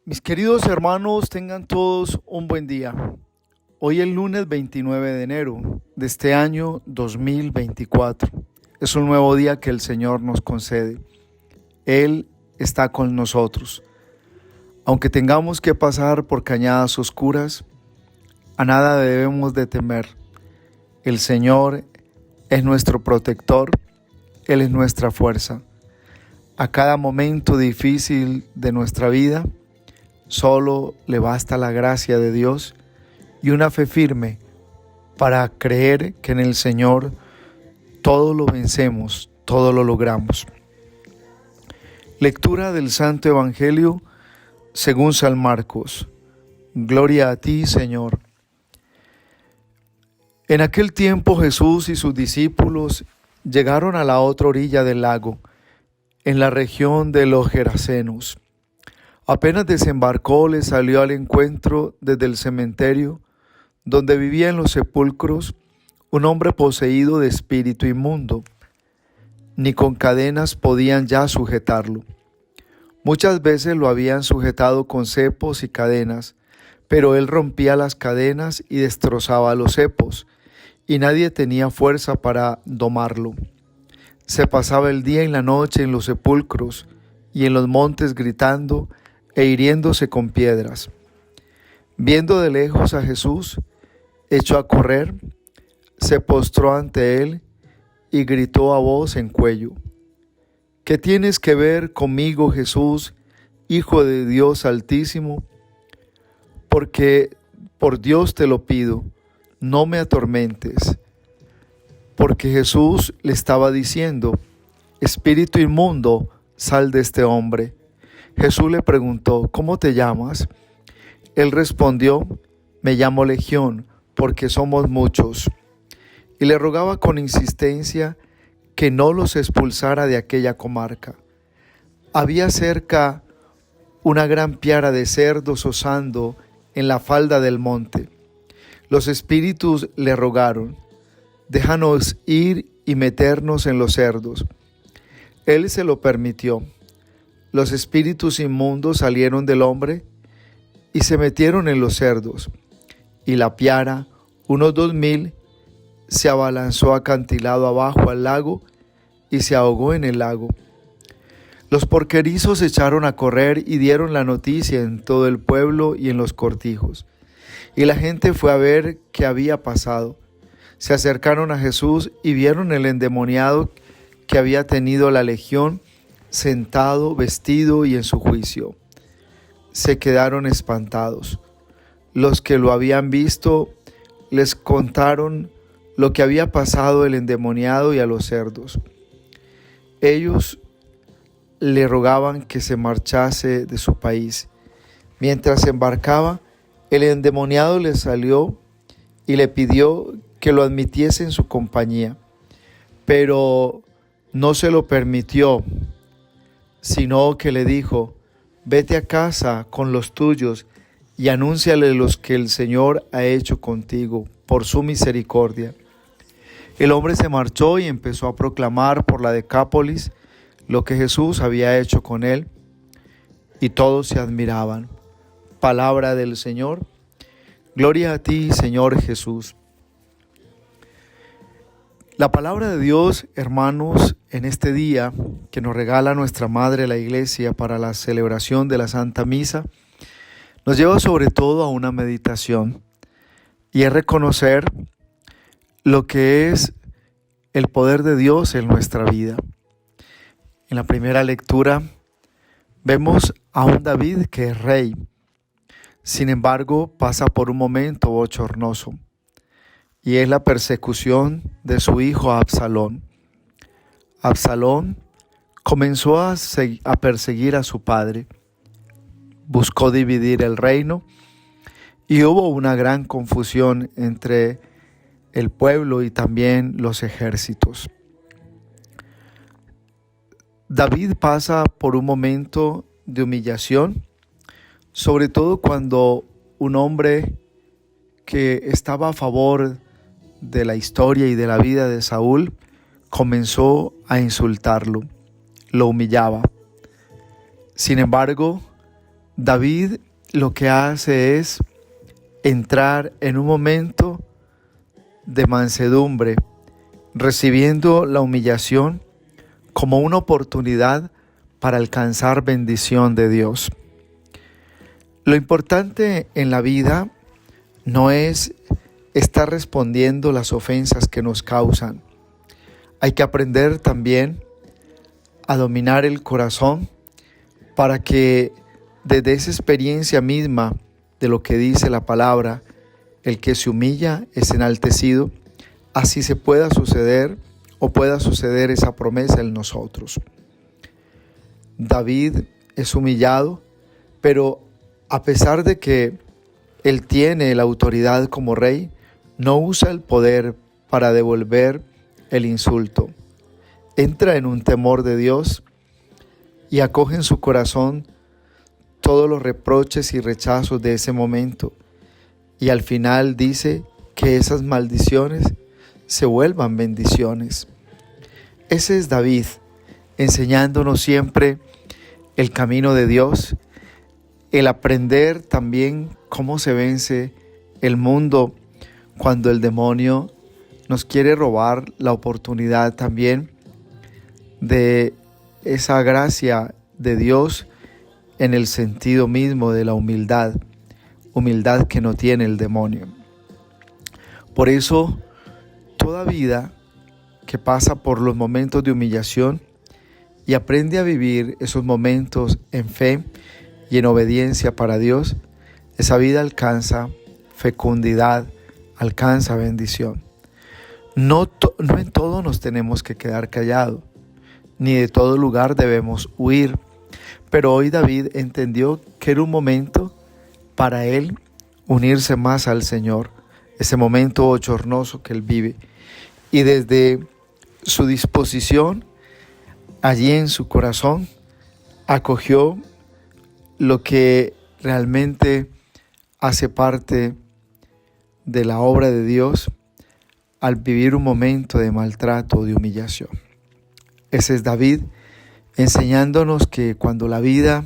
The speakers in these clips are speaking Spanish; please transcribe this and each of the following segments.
Mis queridos hermanos, tengan todos un buen día. Hoy es lunes 29 de enero de este año 2024. Es un nuevo día que el Señor nos concede. Él está con nosotros. Aunque tengamos que pasar por cañadas oscuras, a nada debemos de temer. El Señor es nuestro protector, Él es nuestra fuerza. A cada momento difícil de nuestra vida, solo le basta la gracia de Dios y una fe firme para creer que en el Señor todo lo vencemos, todo lo logramos. Lectura del Santo Evangelio según San Marcos. Gloria a ti, Señor. En aquel tiempo Jesús y sus discípulos llegaron a la otra orilla del lago, en la región de los Gerasenos. Apenas desembarcó, le salió al encuentro desde el cementerio, donde vivía en los sepulcros, un hombre poseído de espíritu inmundo. Ni con cadenas podían ya sujetarlo. Muchas veces lo habían sujetado con cepos y cadenas, pero él rompía las cadenas y destrozaba los cepos, y nadie tenía fuerza para domarlo. Se pasaba el día y la noche en los sepulcros y en los montes gritando e hiriéndose con piedras. Viendo de lejos a Jesús, echó a correr, se postró ante él y gritó a voz en cuello: ¿Qué tienes que ver conmigo, Jesús, Hijo de Dios Altísimo? Porque por Dios te lo pido, no me atormentes. Porque Jesús le estaba diciendo: Espíritu inmundo, sal de este hombre. Jesús le preguntó: ¿Cómo te llamas? Él respondió: Me llamo Legión, porque somos muchos. Y le rogaba con insistencia que no los expulsara de aquella comarca. Había cerca una gran piara de cerdos osando en la falda del monte. Los espíritus le rogaron: déjanos ir y meternos en los cerdos. Él se lo permitió. Los espíritus inmundos salieron del hombre y se metieron en los cerdos, y la piara, unos 2000, se abalanzó acantilado abajo al lago y se ahogó en el lago. Los porquerizos se echaron a correr y dieron la noticia en todo el pueblo y en los cortijos. Y la gente fue a ver qué había pasado. Se acercaron a Jesús y vieron el endemoniado que había tenido la legión, sentado, vestido y en su juicio. Se quedaron espantados. Los que lo habían visto les contaron lo que había pasado al endemoniado y a los cerdos. Ellos le rogaban que se marchase de su país. Mientras se embarcaba, el endemoniado le salió y le pidió que lo admitiese en su compañía, pero no se lo permitió, sino que le dijo: vete a casa con los tuyos y anúnciale los que el Señor ha hecho contigo por su misericordia. El hombre se marchó y empezó a proclamar por la Decápolis lo que Jesús había hecho con él, y todos se admiraban. Palabra del Señor. Gloria a ti, Señor Jesús. La palabra de Dios, hermanos, en este día que nos regala nuestra Madre la Iglesia para la celebración de la Santa Misa, nos lleva sobre todo a una meditación, y es reconocer lo que es el poder de Dios en nuestra vida. En la primera lectura vemos a un David que es rey, sin embargo pasa por un momento bochornoso, y es la persecución de su hijo Absalón. Absalón comenzó a perseguir a su padre, buscó dividir el reino y hubo una gran confusión entre el pueblo y también los ejércitos. David pasa por un momento de humillación, sobre todo cuando un hombre que estaba a favor de la historia y de la vida de Saúl comenzó a insultarlo, lo humillaba. Sin embargo, David lo que hace es entrar en un momento de mansedumbre, recibiendo la humillación como una oportunidad para alcanzar bendición de Dios. Lo importante en la vida no es estar respondiendo las ofensas que nos causan. Hay que aprender también a dominar el corazón para que desde esa experiencia misma de lo que dice la palabra, el que se humilla es enaltecido, así se pueda suceder o pueda suceder esa promesa en nosotros. David es humillado, pero a pesar de que él tiene la autoridad como rey, no usa el poder para devolver el insulto. Entra en un temor de Dios y acoge en su corazón todos los reproches y rechazos de ese momento. Y al final dice que esas maldiciones se vuelvan bendiciones. Ese es David, enseñándonos siempre el camino de Dios, el aprender también cómo se vence el mundo cuando el demonio nos quiere robar la oportunidad también de esa gracia de Dios en el sentido mismo de la humildad que no tiene el demonio. Por eso, toda vida que pasa por los momentos de humillación y aprende a vivir esos momentos en fe y en obediencia para Dios, esa vida alcanza fecundidad, alcanza bendición. No en todo nos tenemos que quedar callados, ni de todo lugar debemos huir. Pero hoy David entendió que era un momento para él unirse más al Señor, ese momento bochornoso que él vive. Y desde su disposición, allí en su corazón, acogió lo que realmente hace parte de la obra de Dios al vivir un momento de maltrato, de humillación. Ese es David, enseñándonos que cuando la vida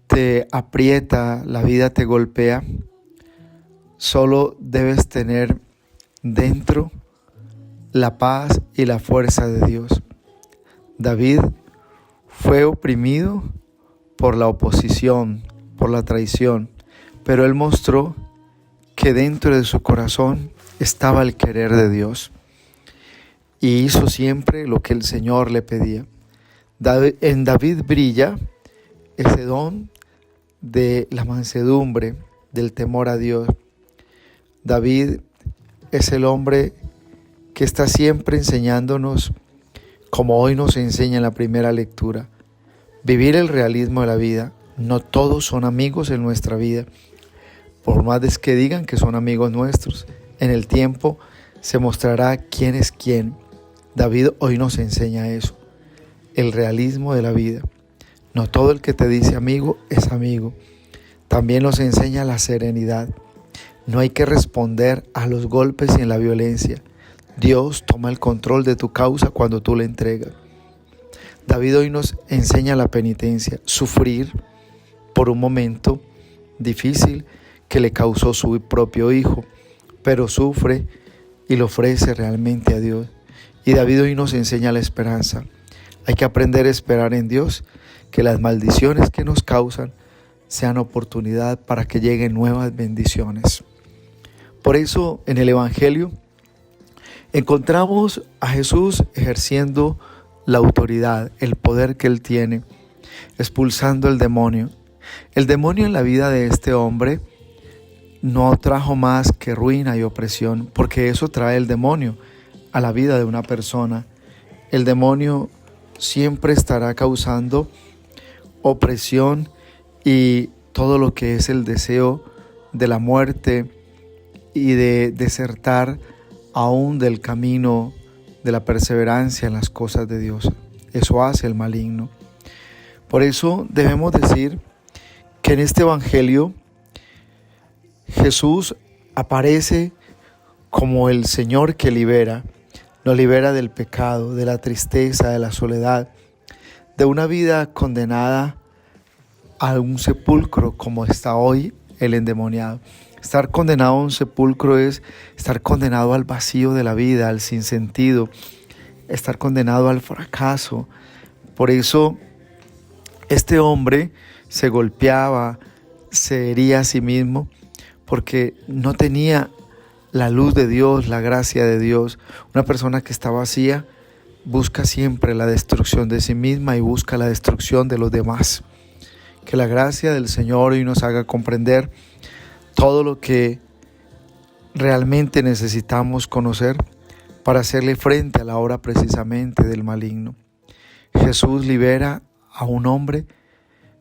te aprieta, la vida te golpea, solo debes tener dentro la paz y la fuerza de Dios. David fue oprimido por la oposición, por la traición, pero él mostró que dentro de su corazón estaba el querer de Dios y hizo siempre lo que el Señor le pedía. En David brilla ese don de la mansedumbre, del temor a Dios. David es el hombre que está siempre enseñándonos, como hoy nos enseña en la primera lectura, vivir el realismo de la vida. No todos son amigos en nuestra vida, por más de que digan que son amigos nuestros. En el tiempo se mostrará quién es quién. David hoy nos enseña eso, el realismo de la vida. No todo el que te dice amigo es amigo. También nos enseña la serenidad. No hay que responder a los golpes y en la violencia. Dios toma el control de tu causa cuando tú le entregas. David hoy nos enseña la penitencia, sufrir por un momento difícil que le causó su propio hijo, pero sufre y lo ofrece realmente a Dios. Y David hoy nos enseña la esperanza. Hay que aprender a esperar en Dios, que las maldiciones que nos causan sean oportunidad para que lleguen nuevas bendiciones. Por eso en el Evangelio encontramos a Jesús ejerciendo la autoridad, el poder que Él tiene, expulsando el demonio. El demonio en la vida de este hombre no trajo más que ruina y opresión, porque eso trae el demonio a la vida de una persona. El demonio siempre estará causando opresión y todo lo que es el deseo de la muerte y de desertar aún del camino de la perseverancia en las cosas de Dios. Eso hace el maligno. Por eso debemos decir que en este Evangelio Jesús aparece como el Señor que libera. Nos libera del pecado, de la tristeza, de la soledad, de una vida condenada a un sepulcro como está hoy el endemoniado. Estar condenado a un sepulcro es estar condenado al vacío de la vida, al sinsentido, estar condenado al fracaso. Por eso este hombre se golpeaba, se hería a sí mismo, porque no tenía la luz de Dios, la gracia de Dios. Una persona que está vacía busca siempre la destrucción de sí misma y busca la destrucción de los demás. Que la gracia del Señor hoy nos haga comprender todo lo que realmente necesitamos conocer para hacerle frente a la hora precisamente del maligno. Jesús libera a un hombre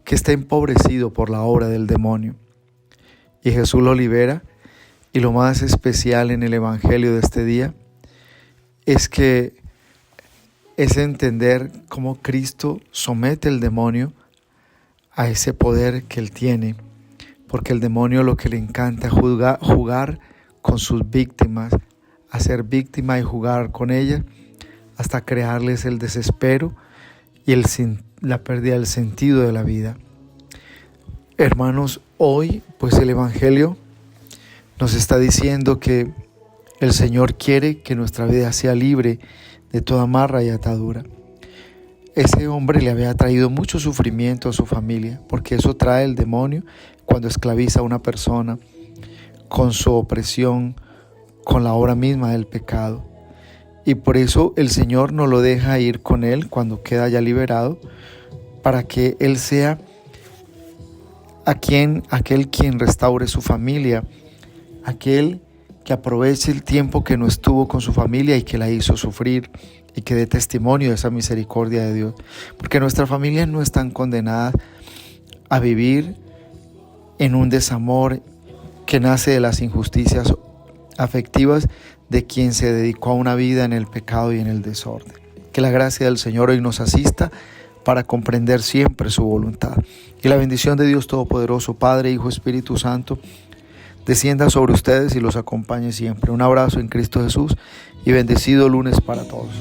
que está empobrecido por la obra del demonio. Y Jesús lo libera, y lo más especial en el Evangelio de este día es entender cómo Cristo somete el demonio a ese poder que él tiene, porque el demonio lo que le encanta es jugar con sus víctimas, hacer víctima y jugar con ellas hasta crearles el desespero y la pérdida del sentido de la vida. Hermanos, hoy pues el Evangelio nos está diciendo que el Señor quiere que nuestra vida sea libre de toda amarra y atadura. Ese hombre le había traído mucho sufrimiento a su familia, porque eso trae el demonio cuando esclaviza a una persona con su opresión, con la obra misma del pecado. Y por eso el Señor no lo deja ir con él cuando queda ya liberado, para que él sea aquel quien restaure su familia, aquel que aproveche el tiempo que no estuvo con su familia y que la hizo sufrir, y que dé testimonio de esa misericordia de Dios. Porque nuestras familias no están condenadas a vivir en un desamor que nace de las injusticias afectivas de quien se dedicó a una vida en el pecado y en el desorden. Que la gracia del Señor hoy nos asista para comprender siempre su voluntad. Y la bendición de Dios Todopoderoso, Padre, Hijo, Espíritu Santo, descienda sobre ustedes y los acompañe siempre. Un abrazo en Cristo Jesús y bendecido lunes para todos.